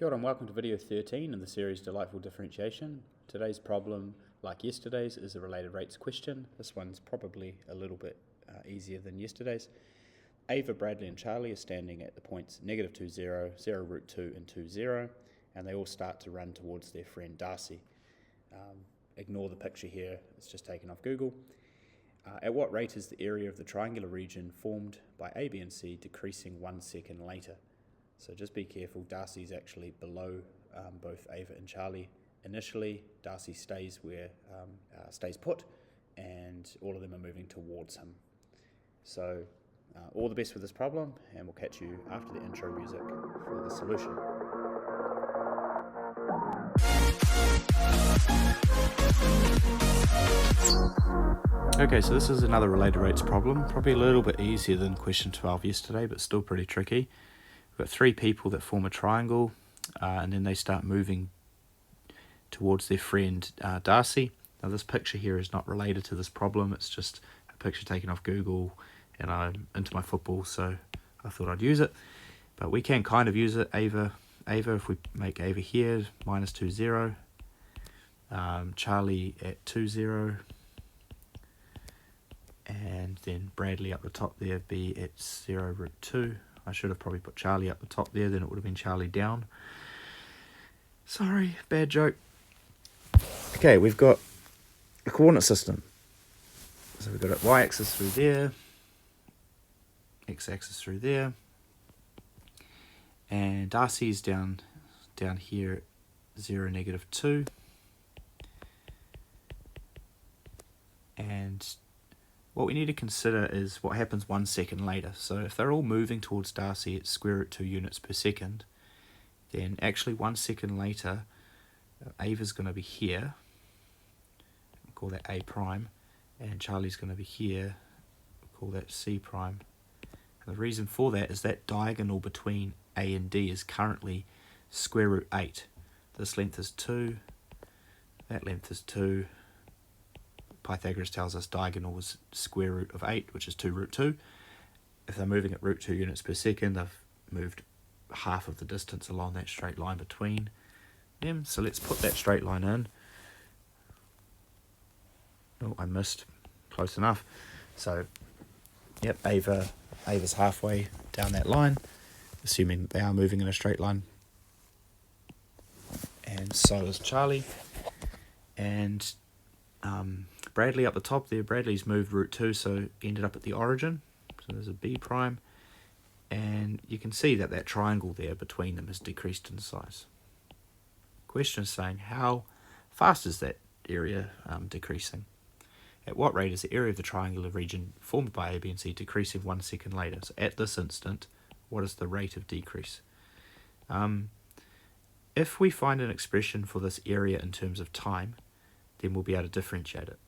Kia ora and welcome to video 13 in the series Delightful Differentiation. Today's problem, like yesterday's, is a related rates question. This one's probably a little bit easier than yesterday's. Ava, Bradley and Charlie are standing at the points negative 2, 0, 0 root 2 and 2, 0, and they all start to run towards their friend Darcy. Ignore the picture here, it's just taken off Google. At what rate is the area of the triangular region formed by A, B and C decreasing 1 second later? So just be careful, Darcy's actually below both Ava and Charlie. Initially, Darcy stays put, and all of them are moving towards him. So all the best with this problem, and we'll catch you after the intro music for the solution. Okay, so this is another related rates problem, probably a little bit easier than question 12 yesterday, but still pretty tricky. We've got three people that form a triangle, and then they start moving towards their friend Darcy. Now this picture here is not related to this problem, it's just a picture taken off Google, and I'm into my football, so I thought I'd use it. But we can kind of use it. Ava, if we make Ava here, minus 2, 0. Charlie at 2, 0. And then Bradley up the top there, B at 0 root 2. I should have probably put Charlie up the top there, then it would have been Charlie down. Sorry, bad joke. Okay, we've got a coordinate system. So we've got a y-axis through there, x-axis through there, and Darcy's down here at 0, negative 2. And what we need to consider is what happens 1 second later. So if they're all moving towards Darcy at square root 2 units per second, then actually 1 second later, Ava's going to be here. We'll call that A prime, and Charlie's going to be here. We'll call that C prime. And the reason for that is that diagonal between A and D is currently square root 8. This length is 2, that length is 2. Pythagoras tells us diagonal is square root of 8, which is 2 root 2. If they're moving at root 2 units per second, they've moved half of the distance along that straight line between them. So let's put that straight line in. Oh, I missed. Close enough. So, yep, Ava's halfway down that line, assuming they are moving in a straight line. And so is Charlie. And Bradley up the top there, Bradley's moved root 2, so ended up at the origin. So there's a B prime. And you can see that triangle there between them has decreased in size. Question is saying, how fast is that area decreasing? At what rate is the area of the triangular region formed by A, B and C decreasing 1 second later? So at this instant, what is the rate of decrease? If we find an expression for this area in terms of time, then we'll be able to differentiate it.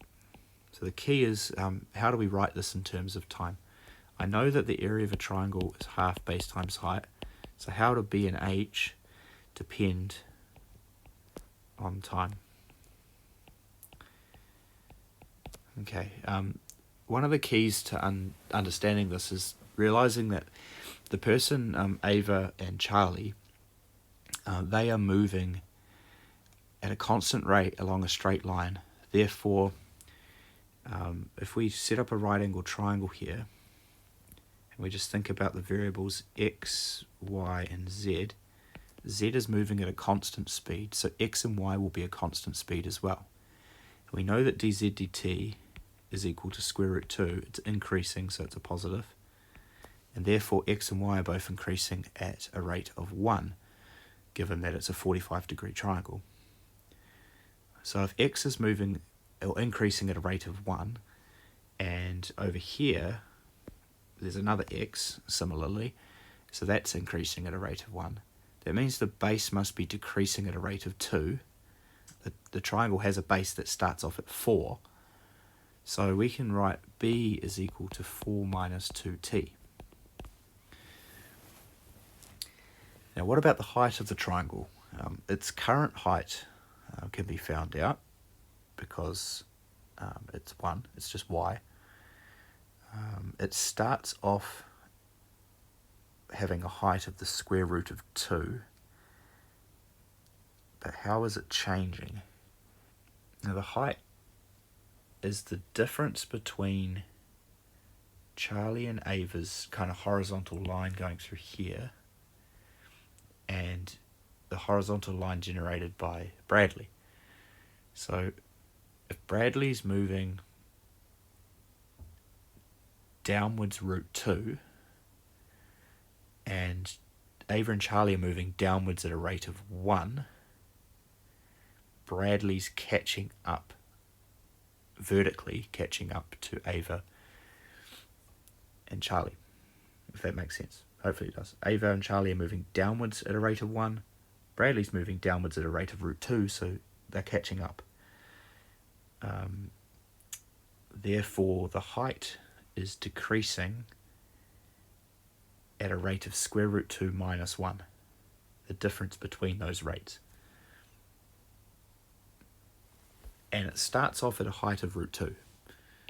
So the key is, how do we write this in terms of time? I know that the area of a triangle is half base times height, so how do B and H depend on time? Okay, one of the keys to understanding this is realizing that the person, Ava and Charlie, they are moving at a constant rate along a straight line. Therefore, if we set up a right angle triangle here, and we just think about the variables x, y, and z, z is moving at a constant speed, so x and y will be a constant speed as well. And we know that dz dt is equal to square root 2. It's increasing, so it's a positive. And therefore, x and y are both increasing at a rate of 1, given that it's a 45-degree triangle. So if x is moving or increasing at a rate of 1, and over here there's another x similarly, so that's increasing at a rate of 1, that means the base must be decreasing at a rate of 2. The triangle has a base that starts off at 4, so we can write b is equal to 4 minus 2t. Now what about the height of the triangle? Its current height can be found out because it's 1, it's just y. It starts off having a height of the square root of 2, how is it changing? Now the height is the difference between Charlie and Ava's kind of horizontal line going through here and the horizontal line generated by Bradley. So if Bradley's moving downwards root 2 and Ava and Charlie are moving downwards at a rate of 1, Bradley's catching up vertically, catching up to Ava and Charlie, if that makes sense. Hopefully it does. Ava and Charlie are moving downwards at a rate of 1. Bradley's moving downwards at a rate of root 2, so they're catching up. Therefore, the height is decreasing at a rate of square root 2 minus 1, the difference between those rates. And it starts off at a height of root 2.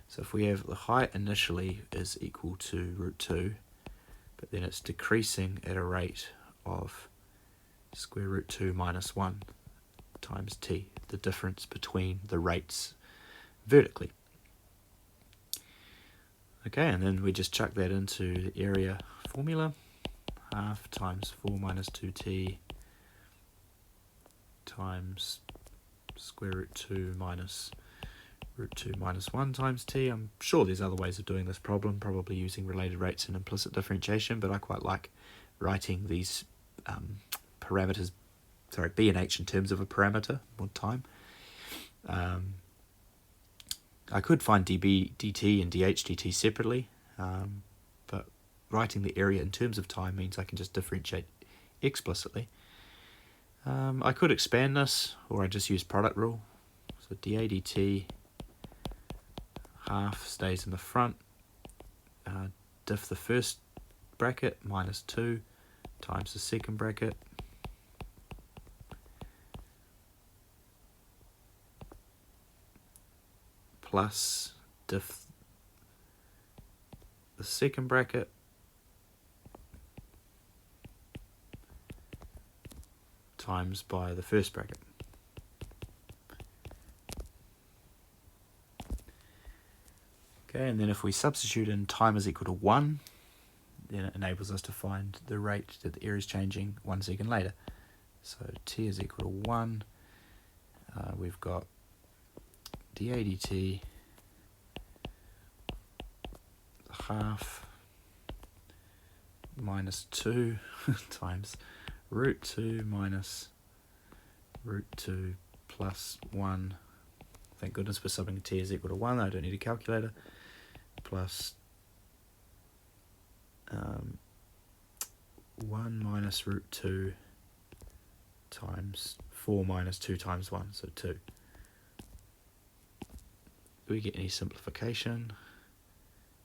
So if we have the height initially is equal to root 2, but then it's decreasing at a rate of square root 2 minus 1 times t, the difference between the rates vertically. Okay, and then we just chuck that into the area formula. Half times 4 minus 2t times square root 2 minus root 2 minus 1 times t. I'm sure there's other ways of doing this problem, probably using related rates and implicit differentiation, but I quite like writing these parameters, b and h in terms of a parameter, more time. I could find dB, dt and dh, dt separately, but writing the area in terms of time means I can just differentiate explicitly. I could expand this, or I just use product rule. So dA dt half stays in the front, diff the first bracket minus 2 times the second bracket, plus diff the second bracket times by the first bracket. Okay, and then if we substitute in time is equal to 1, then it enables us to find the rate that the area is changing 1 second later. So t is equal to 1. We've got dA dt half minus 2 times root 2 minus root 2 plus 1. Thank goodness for subbing t is equal to 1. I don't need a calculator. Plus 1 minus root 2 times 4 minus 2 times 1, so 2. Do we get any simplification?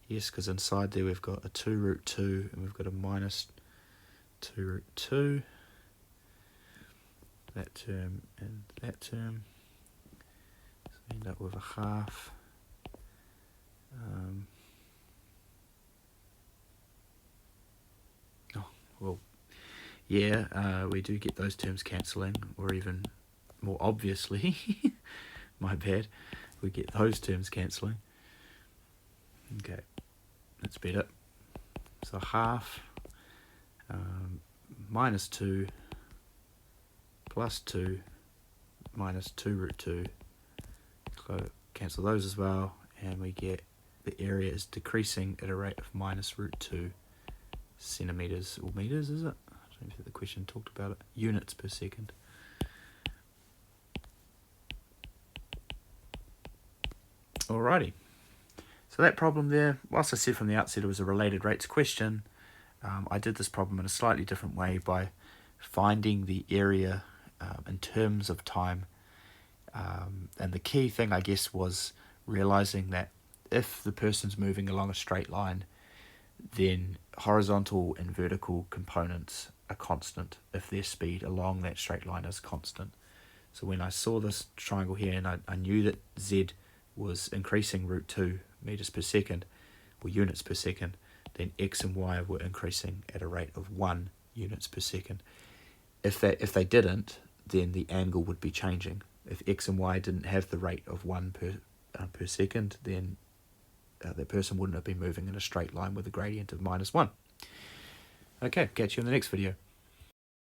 Yes, because inside there we've got a 2 root 2 and we've got a minus 2 root 2. That term and that term. So we end up with a half. We do get those terms cancelling, or even more obviously, my bad, we get those terms cancelling. Okay, that's better. So half minus 2 plus 2 minus 2 root 2. So cancel those as well, and we get the area is decreasing at a rate of minus root 2 centimetres, or metres, is it? I don't know if the question talked about it. Units per second. Alrighty. So that problem there, whilst I said from the outset it was a related rates question, I did this problem in a slightly different way by finding the area in terms of time. And the key thing, I guess, was realizing that if the person's moving along a straight line, then horizontal and vertical components are constant if their speed along that straight line is constant. So when I saw this triangle here and I knew that z was increasing root 2 meters per second, or units per second, then x and y were increasing at a rate of 1 units per second. If they didn't, then the angle would be changing. If x and y didn't have the rate of 1 per second, then the person wouldn't have been moving in a straight line with a gradient of -1. Okay, catch you in the next video.